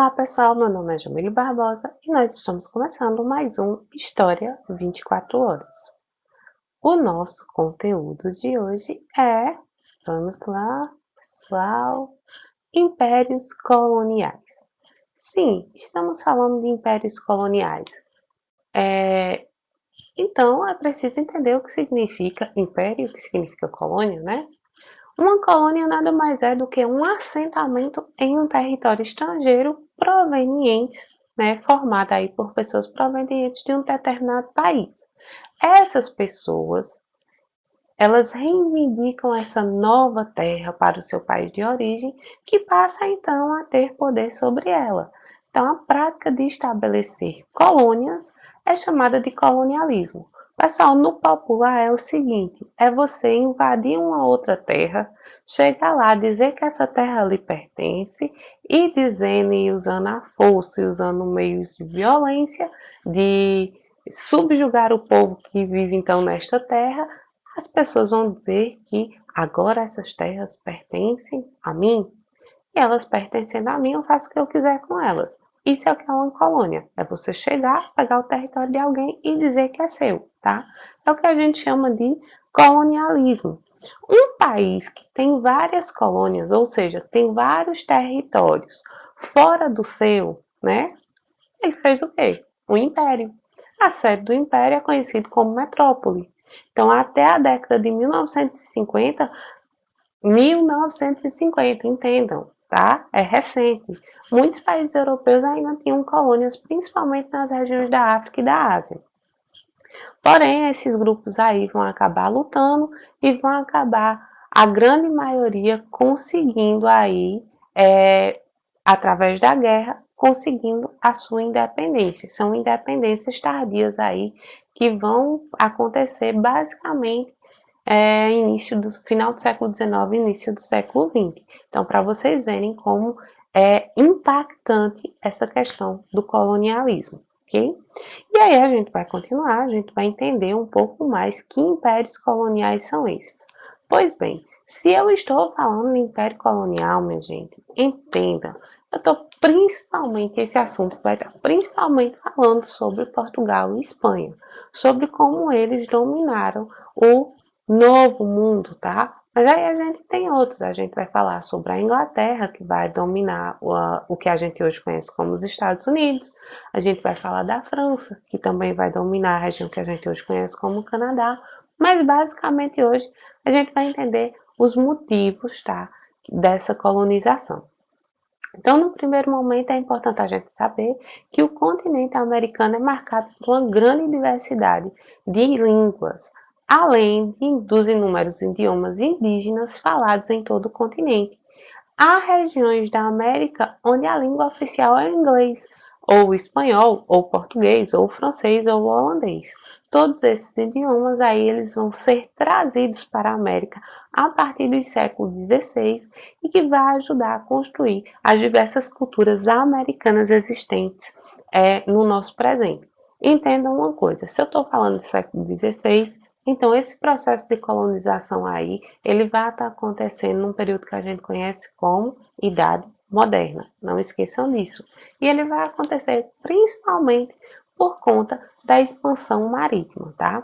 Olá pessoal, meu nome é Jamile Barbosa e nós estamos começando mais um História 24 Horas. O nosso conteúdo de hoje vamos lá pessoal, impérios coloniais. Sim, estamos falando de impérios coloniais. Então é preciso entender o que significa império, o que significa colônia, né? Uma colônia nada mais é do que um assentamento em um território estrangeiro proveniente, né, formado aí por pessoas provenientes de um determinado país. Essas pessoas, elas reivindicam essa nova terra para o seu país de origem, que passa então a ter poder sobre ela. Então, a prática de estabelecer colônias é chamada de colonialismo. Pessoal, no popular é o seguinte, é você invadir uma outra terra, chegar lá, dizer que essa terra lhe pertence e dizendo e usando a força e usando meios de violência, de subjugar o povo que vive então nesta terra. As pessoas vão dizer que agora essas terras pertencem a mim, e elas pertencendo a mim, eu faço o que eu quiser com elas. Isso é o que é uma colônia, é você chegar, pegar o território de alguém e dizer que é seu, tá? É o que a gente chama de colonialismo. Um país que tem várias colônias, ou seja, tem vários territórios fora do seu, né? Ele fez o quê? Um império. A sede do império é conhecido como metrópole. Então, até a década de 1950, entendam, tá? É recente. Muitos países europeus ainda tinham colônias, principalmente nas regiões da África e da Ásia. Porém, esses grupos aí vão acabar lutando e vão acabar, a grande maioria, conseguindo aí, através da guerra, conseguindo a sua independência. São independências tardias aí que vão acontecer basicamente início do final do século XIX, início do século XX. Então, para vocês verem como é impactante essa questão do colonialismo, ok? E aí a gente vai continuar, a gente vai entender um pouco mais que impérios coloniais são esses. Pois bem, se eu estou falando de império colonial, minha gente, entenda, eu estou principalmente, esse assunto vai estar principalmente falando sobre Portugal e Espanha, sobre como eles dominaram o Novo Mundo, tá? Mas aí a gente tem outros, a gente vai falar sobre a Inglaterra, que vai dominar o que a gente hoje conhece como os Estados Unidos, a gente vai falar da França, que também vai dominar a região que a gente hoje conhece como Canadá, mas basicamente hoje a gente vai entender os motivos, tá, dessa colonização. Então, no primeiro momento, é importante a gente saber que o continente americano é marcado por uma grande diversidade de línguas, além dos inúmeros idiomas indígenas falados em todo o continente. Há regiões da América onde a língua oficial é o inglês, ou o espanhol, ou o português, ou o francês, ou o holandês. Todos esses idiomas aí eles vão ser trazidos para a América a partir do século XVI e que vai ajudar a construir as diversas culturas americanas existentes no nosso presente. Entendam uma coisa, se eu estou falando do século XVI, então esse processo de colonização aí, ele vai estar acontecendo num período que a gente conhece como Idade Moderna. Não esqueçam disso. E ele vai acontecer principalmente por conta da expansão marítima, tá?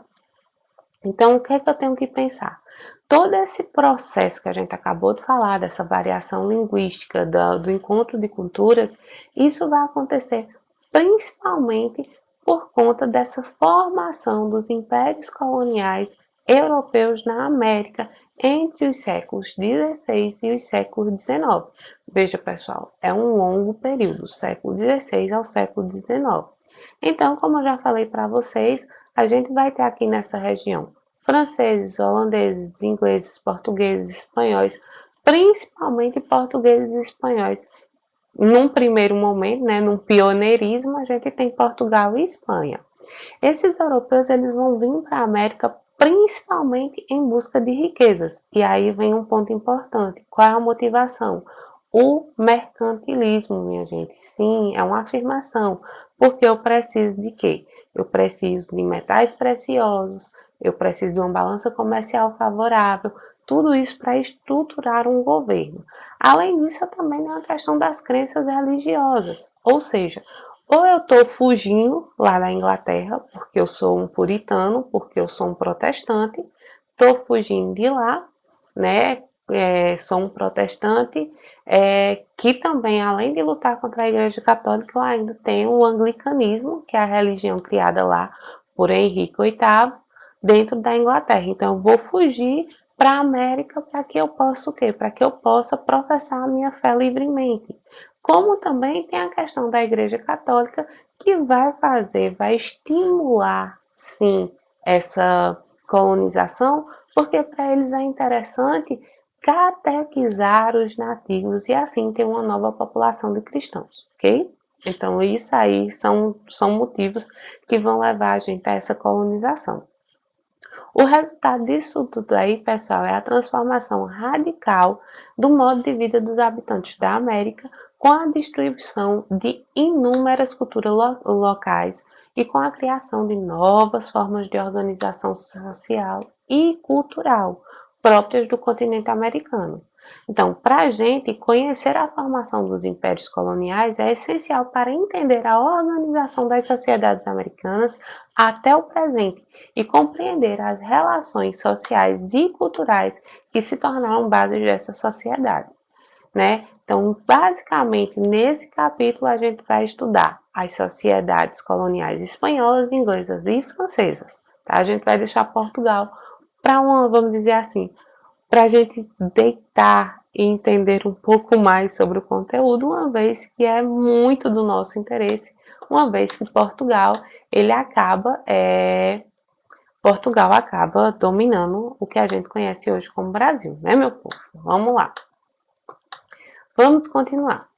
Então, o que é que eu tenho que pensar? Todo esse processo que a gente acabou de falar, dessa variação linguística, do encontro de culturas, isso vai acontecer principalmente por conta dessa formação dos impérios coloniais europeus na América entre os séculos XVI e os séculos XIX. Veja, pessoal, é um longo período, do século XVI ao século XIX. Então, como eu já falei para vocês, a gente vai ter aqui nessa região franceses, holandeses, ingleses, portugueses, espanhóis, principalmente portugueses e espanhóis. Num primeiro momento, né, num pioneirismo, a gente tem Portugal e Espanha. Esses europeus eles vão vir para a América principalmente em busca de riquezas. E aí vem um ponto importante. Qual é a motivação? O mercantilismo, minha gente. Sim, é uma afirmação. Porque eu preciso de quê? Eu preciso de metais preciosos, eu preciso de uma balança comercial favorável. tudo isso para estruturar um governo. Além disso, também tem a questão das crenças religiosas, ou seja, ou eu estou fugindo lá da Inglaterra, porque eu sou um puritano, porque eu sou um protestante, estou fugindo de lá, né? Sou um protestante que também, além de lutar contra a Igreja Católica, eu ainda tenho o anglicanismo, que é a religião criada lá por Henrique VIII, dentro da Inglaterra. Então, eu vou fugir para a América para que eu possa o quê? Para que eu possa professar a minha fé livremente. Como também tem a questão da Igreja Católica, que vai estimular, sim, essa colonização, porque para eles é interessante catequizar os nativos e assim ter uma nova população de cristãos, ok? Então, isso aí são motivos que vão levar a gente a essa colonização. O resultado disso tudo aí, pessoal, é a transformação radical do modo de vida dos habitantes da América, com a distribuição de inúmeras culturas locais e com a criação de novas formas de organização social e cultural próprias do continente americano. Então, para a gente, conhecer a formação dos impérios coloniais é essencial para entender a organização das sociedades americanas até o presente e compreender as relações sociais e culturais que se tornaram base dessa sociedade, né? Então, basicamente, nesse capítulo a gente vai estudar as sociedades coloniais espanholas, inglesas e francesas, tá? A gente vai deixar Portugal para uma, vamos dizer assim, para a gente deitar e entender um pouco mais sobre o conteúdo, uma vez que é muito do nosso interesse, uma vez que Portugal acaba dominando o que a gente conhece hoje como Brasil, né, meu povo? Vamos lá. Vamos continuar.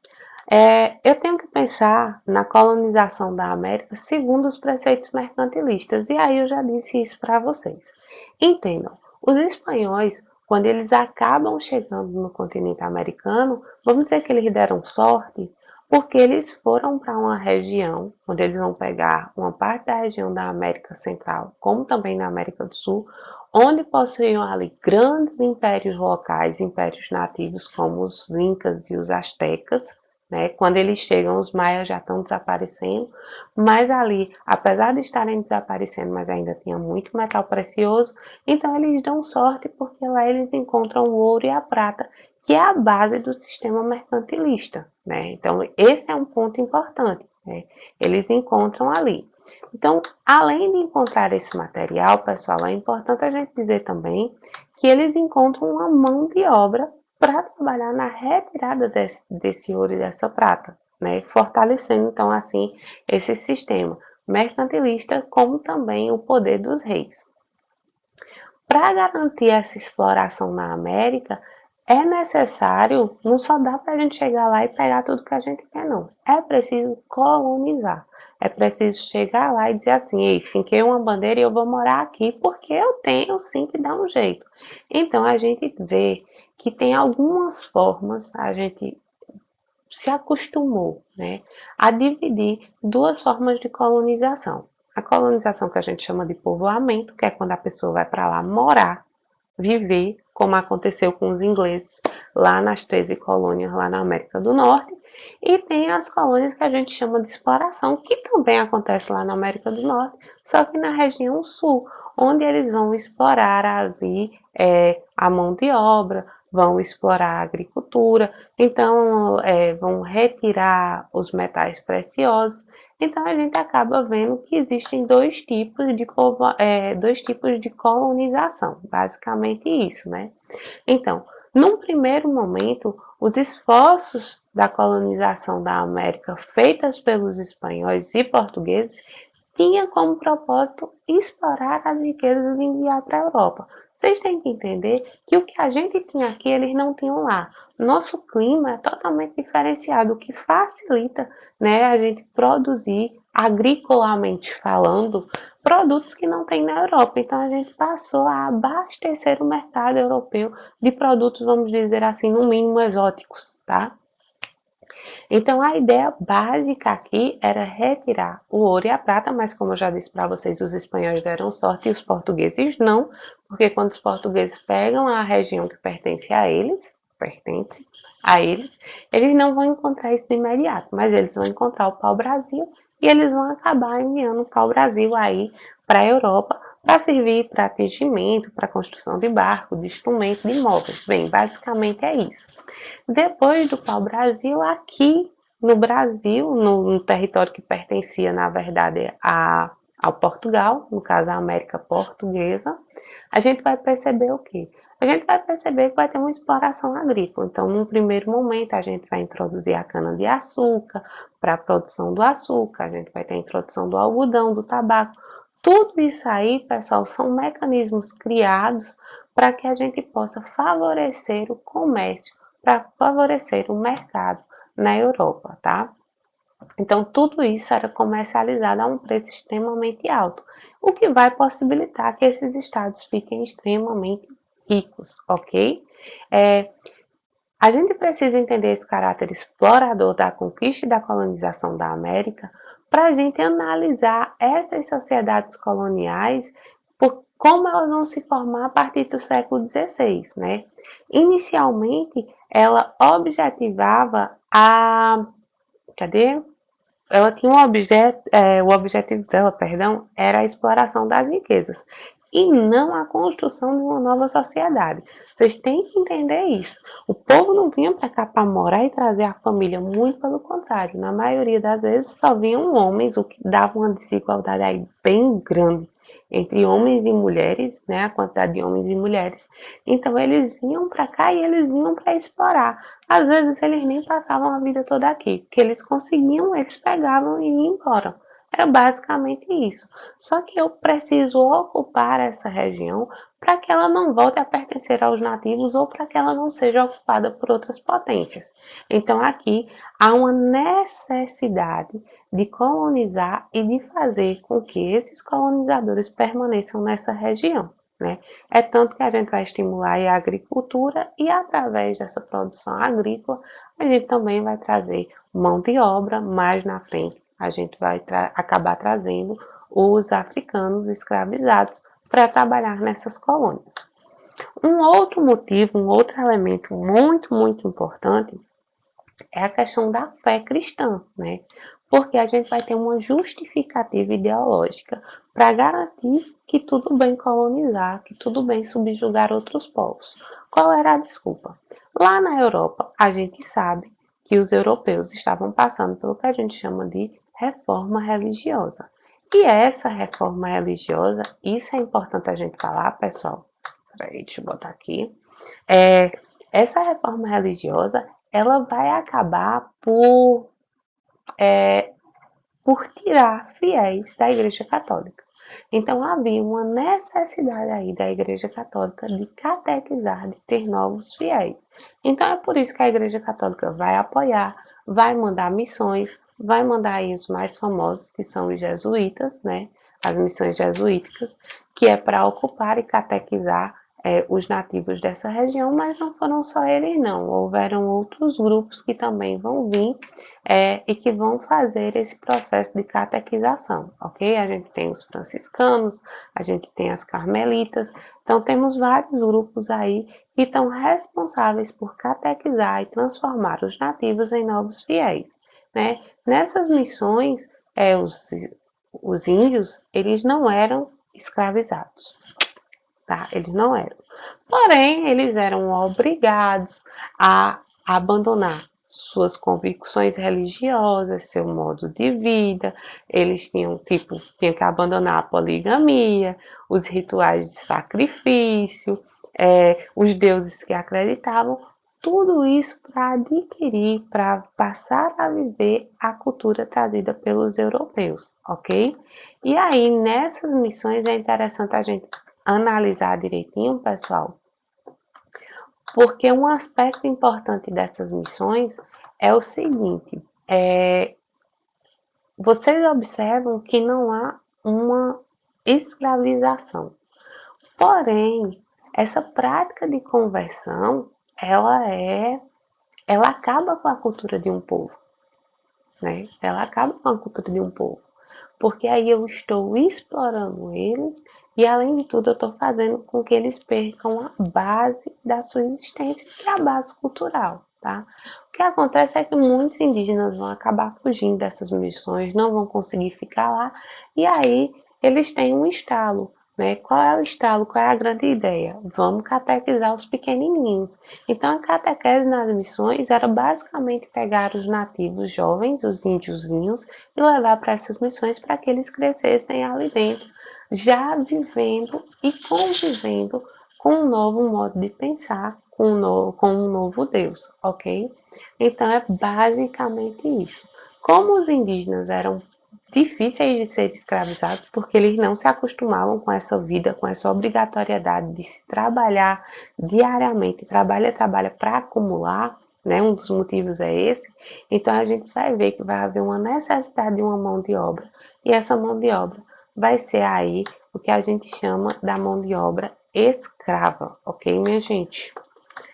Eu tenho que pensar na colonização da América segundo os preceitos mercantilistas, e aí eu já disse isso para vocês. Entendam, os espanhóis, quando eles acabam chegando no continente americano, vamos dizer que eles deram sorte, porque eles foram para uma região, onde eles vão pegar uma parte da região da América Central, como também na América do Sul, onde possuíam ali grandes impérios locais, impérios nativos, como os Incas e os Astecas, né? Quando eles chegam, os maias já estão desaparecendo, mas ali, apesar de estarem desaparecendo, mas ainda tinha muito metal precioso, então eles dão sorte porque lá eles encontram o ouro e a prata, que é a base do sistema mercantilista, né? Então esse é um ponto importante, né? Eles encontram ali. Então, além de encontrar esse material, pessoal, é importante a gente dizer também que eles encontram uma mão de obra para trabalhar na retirada desse ouro e dessa prata, né? Fortalecendo então assim esse sistema mercantilista, como também o poder dos reis. Para garantir essa exploração na América, é necessário, não só dá para a gente chegar lá e pegar tudo que a gente quer, não. É preciso colonizar. É preciso chegar lá e dizer assim, ei, finquei uma bandeira e eu vou morar aqui porque eu tenho sim que dar um jeito. Então a gente vê que tem algumas formas, a gente se acostumou, né, a dividir duas formas de colonização. A colonização que a gente chama de povoamento, que é quando a pessoa vai para lá morar, viver, como aconteceu com os ingleses lá nas 13 colônias lá na América do Norte, e tem as colônias que a gente chama de exploração, que também acontece lá na América do Norte, só que na região sul, onde eles vão explorar ali a mão de obra, vão explorar a agricultura, então vão retirar os metais preciosos. Então a gente acaba vendo que existem dois tipos de colonização, basicamente isso, né? Então, num primeiro momento, os esforços da colonização da América feitas pelos espanhóis e portugueses tinha como propósito explorar as riquezas e enviar para a Europa. Vocês têm que entender que o que a gente tinha aqui, eles não tinham lá. Nosso clima é totalmente diferenciado, o que facilita, né, a gente produzir, agricolamente falando, produtos que não tem na Europa. Então a gente passou a abastecer o mercado europeu de produtos, vamos dizer assim, no mínimo exóticos, tá? Então, a ideia básica aqui era retirar o ouro e a prata, mas como eu já disse para vocês, os espanhóis deram sorte e os portugueses não, porque quando os portugueses pegam a região que pertence a eles não vão encontrar isso de imediato, mas eles vão encontrar o pau-brasil e eles vão acabar enviando o pau-brasil aí para a Europa para servir para tingimento, para construção de barco, de instrumento, de móveis. Bem, basicamente é isso. Depois do pau-brasil, aqui no Brasil, no território que pertencia, na verdade, ao Portugal, no caso a América Portuguesa, a gente vai perceber o quê? A gente vai perceber que vai ter uma exploração agrícola. Então, num primeiro momento, a gente vai introduzir a cana-de-açúcar para a produção do açúcar, a gente vai ter a introdução do algodão, do tabaco. Tudo isso aí, pessoal, são mecanismos criados para que a gente possa favorecer o comércio, para favorecer o mercado na Europa, tá? Então, tudo isso era comercializado a um preço extremamente alto, o que vai possibilitar que esses estados fiquem extremamente ricos, ok? A gente precisa entender esse caráter explorador da conquista e da colonização da América para a gente analisar essas sociedades coloniais por como elas vão se formar a partir do século XVI, né? Inicialmente, ela objetivava a... Cadê? Ela tinha um objeto, o objetivo dela, perdão, era a exploração das riquezas e não a construção de uma nova sociedade. Vocês têm que entender isso. O povo não vinha para cá para morar e trazer a família, muito pelo contrário. Na maioria das vezes só vinham homens, o que dava uma desigualdade aí bem grande entre homens e mulheres, né, a quantidade de homens e mulheres. Então eles vinham para cá e eles vinham para explorar. Às vezes eles nem passavam a vida toda aqui, porque eles conseguiam, eles pegavam e iam embora. Era basicamente isso. Só que eu preciso ocupar essa região para que ela não volte a pertencer aos nativos ou para que ela não seja ocupada por outras potências. Então aqui há uma necessidade de colonizar e de fazer com que esses colonizadores permaneçam nessa região. Né? É tanto que a gente vai estimular a agricultura e através dessa produção agrícola a gente também vai trazer mão de obra. Mais na frente a gente vai acabar trazendo os africanos escravizados para trabalhar nessas colônias. Um outro motivo, um outro elemento muito importante é a questão da fé cristã, né? Porque a gente vai ter uma justificativa ideológica para garantir que tudo bem colonizar, que tudo bem subjugar outros povos. Qual era a desculpa? Lá na Europa, a gente sabe que os europeus estavam passando pelo que a gente chama de reforma religiosa. E essa reforma religiosa, isso é importante a gente falar, pessoal. Peraí, deixa eu botar aqui. Essa reforma religiosa, ela vai acabar por tirar fiéis da Igreja Católica. Então havia uma necessidade aí da Igreja Católica de catequizar, de ter novos fiéis. Então é por isso que a Igreja Católica vai apoiar, vai mandar missões, vai mandar aí os mais famosos, que são os jesuítas, né? As missões jesuíticas, que é para ocupar e catequizar os nativos dessa região, mas não foram só eles não, houveram outros grupos que também vão vir e que vão fazer esse processo de catequização, ok? A gente tem os franciscanos, a gente tem as carmelitas, então temos vários grupos aí que estão responsáveis por catequizar e transformar os nativos em novos fiéis, né? Nessas missões, os índios, eles não eram escravizados, tá? Eles não eram. Porém, eles eram obrigados a abandonar suas convicções religiosas, seu modo de vida. Eles tinham que abandonar a poligamia, os rituais de sacrifício, os deuses que acreditavam, tudo isso para adquirir, para passar a viver a cultura trazida pelos europeus, ok? E aí, nessas missões é interessante a gente analisar direitinho, pessoal, porque um aspecto importante dessas missões é o seguinte, vocês observam que não há uma escravização. Porém, essa prática de conversão, ela é ela acaba com a cultura de um povo, né? Ela acaba com a cultura de um povo. Porque aí eu estou explorando eles e, além de tudo, eu estou fazendo com que eles percam a base da sua existência, que é a base cultural, tá? O que acontece é que muitos indígenas vão acabar fugindo dessas missões, não vão conseguir ficar lá, e aí eles têm um estalo, né? Qual é o estalo? Qual é a grande ideia? Vamos catequizar os pequenininhos. Então, a catequese nas missões era basicamente pegar os nativos jovens, os índiozinhos, e levar para essas missões para que eles crescessem ali dentro, já vivendo e convivendo com um novo modo de pensar, com um novo Deus, ok? Então é basicamente isso. Como os indígenas eram difíceis de ser escravizados, porque eles não se acostumavam com essa vida, com essa obrigatoriedade de se trabalhar diariamente, trabalha para acumular, né? Um dos motivos é esse. Então a gente vai ver que vai haver uma necessidade de uma mão de obra, e essa mão de obra vai ser aí o que a gente chama da mão de obra escrava, ok, minha gente?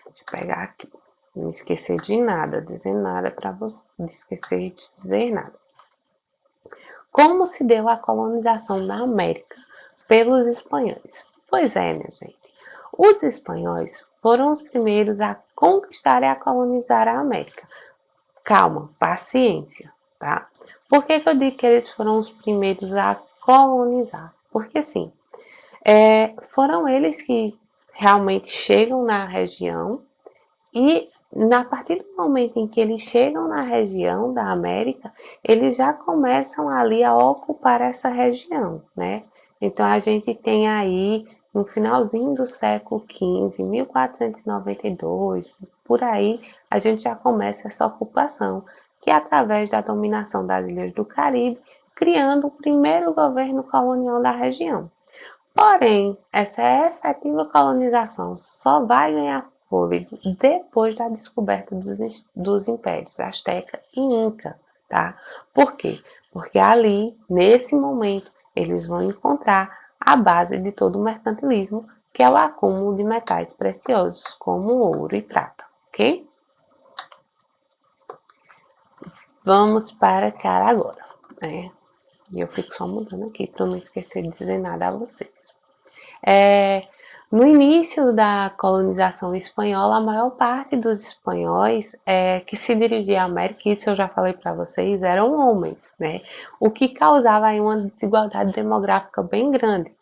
Deixa eu pegar aqui, não esquecer de nada, dizer nada para você, não esquecer de dizer nada. Como se deu a colonização da América pelos espanhóis? Pois é, minha gente. Os espanhóis foram os primeiros a conquistar e a colonizar a América. Calma, paciência, tá? Por que eu digo que eles foram os primeiros a colonizar? Porque sim, foram eles que realmente chegam na região e a partir do momento em que eles chegam na região da América, eles já começam ali a ocupar essa região, né? Então a gente tem aí no finalzinho do século XV, 1492, por aí, a gente já começa essa ocupação, que é através da dominação das ilhas do Caribe, criando o primeiro governo colonial da região. Porém, essa efetiva colonização só vai ganhar fôlego depois da descoberta dos impérios Azteca e Inca, tá? Por quê? Porque ali, nesse momento, eles vão encontrar a base de todo o mercantilismo, que é o acúmulo de metais preciosos, como ouro e prata, ok? Vamos para cá agora, né? E eu fico só mudando aqui para não esquecer de dizer nada a vocês. No início da colonização espanhola, a maior parte dos espanhóis que se dirigia à América, isso eu já falei para vocês, eram homens, né? O que causava aí uma desigualdade demográfica bem grande.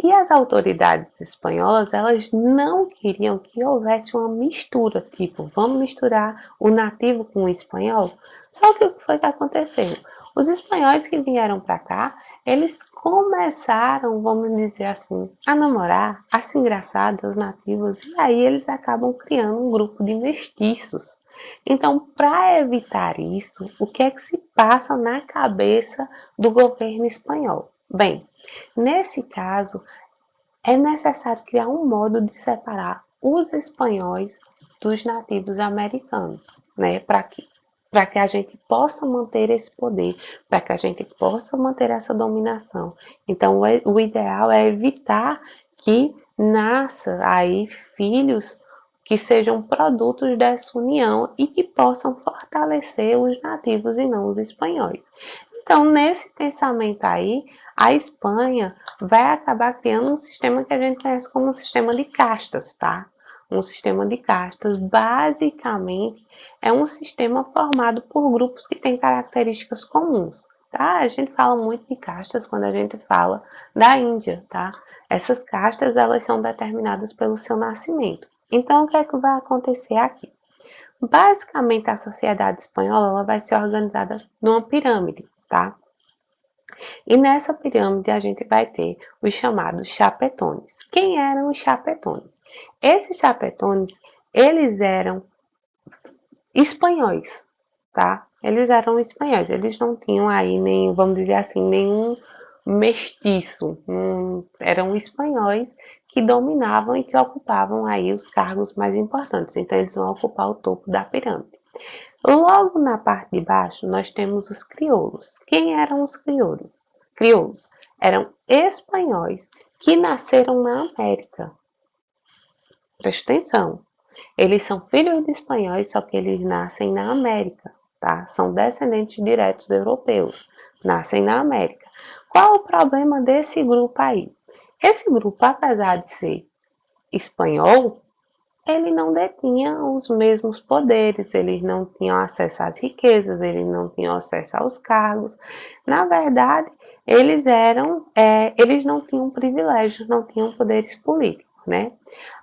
E as autoridades espanholas, elas não queriam que houvesse uma mistura, tipo, vamos misturar o nativo com o espanhol? Só que o que foi que aconteceu? Os espanhóis que vieram para cá, eles começaram, vamos dizer assim, a namorar, a se engraçar dos nativos, e aí eles acabam criando um grupo de mestiços. Então, para evitar isso, o que é que se passa na cabeça do governo espanhol? Bem, nesse caso, é necessário criar um modo de separar os espanhóis dos nativos americanos, né? Para que a gente possa manter esse poder, para que a gente possa manter essa dominação. Então, o ideal é evitar que nasça aí filhos que sejam produtos dessa união e que possam fortalecer os nativos e não os espanhóis. Então, nesse pensamento aí, a Espanha vai acabar criando um sistema que a gente conhece como um sistema de castas, tá? Um sistema de castas, basicamente, é um sistema formado por grupos que têm características comuns, tá? A gente fala muito de castas quando a gente fala da Índia, tá? Essas castas, elas são determinadas pelo seu nascimento. Então, o que é que vai acontecer aqui? Basicamente, a sociedade espanhola ela vai ser organizada numa pirâmide, tá? E nessa pirâmide a gente vai ter os chamados chapetones. Quem eram os chapetones? Esses chapetones, eles eram espanhóis, tá? Eles eram espanhóis, eles não tinham aí nem, vamos dizer assim, nenhum mestiço. Eram espanhóis que dominavam e que ocupavam aí os cargos mais importantes. Então eles vão ocupar o topo da pirâmide. Logo na parte de baixo, nós temos os crioulos. Quem eram os crioulos? Crioulos eram espanhóis que nasceram na América. Presta atenção. Eles são filhos de espanhóis, só que eles nascem na América, tá? São descendentes diretos europeus, nascem na América. Qual o problema desse grupo aí? Esse grupo, apesar de ser espanhol, ele não detinha os mesmos poderes, eles não tinham acesso às riquezas, eles não tinham acesso aos cargos. Na verdade, eles não tinham privilégios, não tinham poderes políticos, né?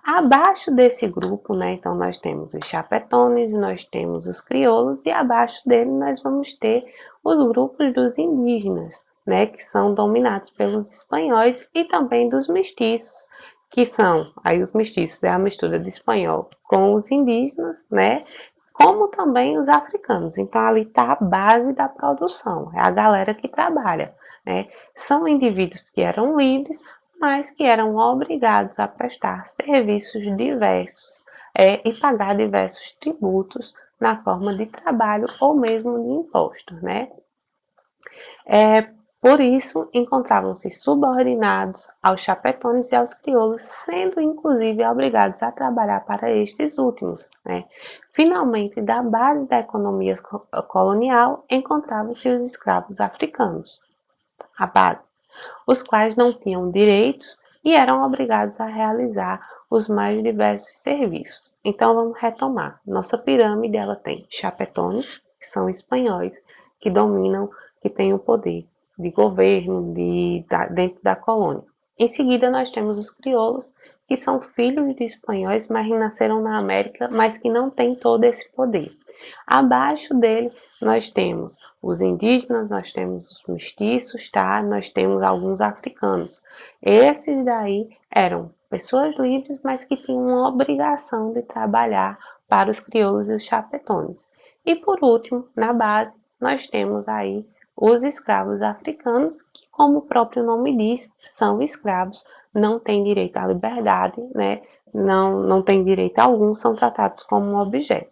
Abaixo desse grupo, né, então nós temos os chapetones, nós temos os crioulos e abaixo dele nós vamos ter os grupos dos indígenas, né, que são dominados pelos espanhóis e também dos mestiços, que são, aí os mestiços é a mistura de espanhol com os indígenas, né, como também os africanos. Então ali está a base da produção, é a galera que trabalha, né? São indivíduos que eram livres, mas que eram obrigados a prestar serviços diversos e pagar diversos tributos na forma de trabalho ou mesmo de impostos, né? Por isso, encontravam-se subordinados aos chapetones e aos crioulos, sendo inclusive obrigados a trabalhar para estes últimos, né? Finalmente, da base da economia colonial, encontravam-se os escravos africanos, a base, os quais não tinham direitos e eram obrigados a realizar os mais diversos serviços. Então vamos retomar. Nossa pirâmide ela tem chapetones, que são espanhóis, que dominam, que têm o poder de governo dentro da colônia. Em seguida nós temos os crioulos, que são filhos de espanhóis, mas nasceram na América, mas que não têm todo esse poder. Abaixo dele nós temos os indígenas, nós temos os mestiços, tá? Nós temos alguns africanos. Esses daí eram pessoas livres, mas que tinham uma obrigação de trabalhar para os crioulos e os chapetones. E por último, na base, nós temos aí os escravos africanos, que como o próprio nome diz, são escravos, não têm direito à liberdade, né? Não têm direito algum, são tratados como um objeto.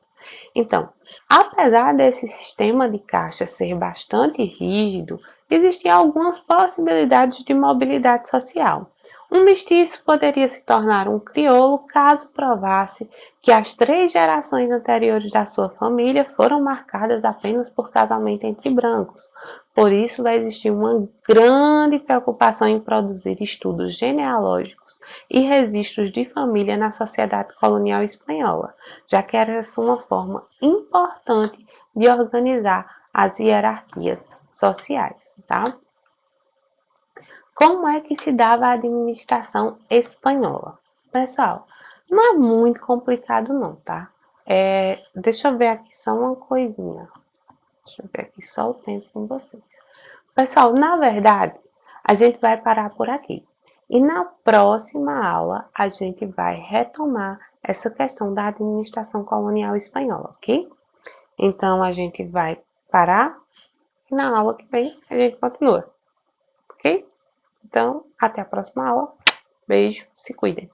Então, apesar desse sistema de caixa ser bastante rígido, existiam algumas possibilidades de mobilidade social. Um mestiço poderia se tornar um crioulo caso provasse que as 3 gerações anteriores da sua família foram marcadas apenas por casamento entre brancos. Por isso, vai existir uma grande preocupação em produzir estudos genealógicos e registros de família na sociedade colonial espanhola, já que era essa uma forma importante de organizar as hierarquias sociais, tá? Como é que se dava a administração espanhola? Pessoal, não é muito complicado não, tá? Deixa eu ver aqui só uma coisinha. Deixa eu ver aqui só o tempo com vocês. Pessoal, na verdade, a gente vai parar por aqui. E na próxima aula, a gente vai retomar essa questão da administração colonial espanhola, ok? Então, a gente vai parar e na aula que vem a gente continua, ok? Então, até a próxima aula. Beijo, se cuidem.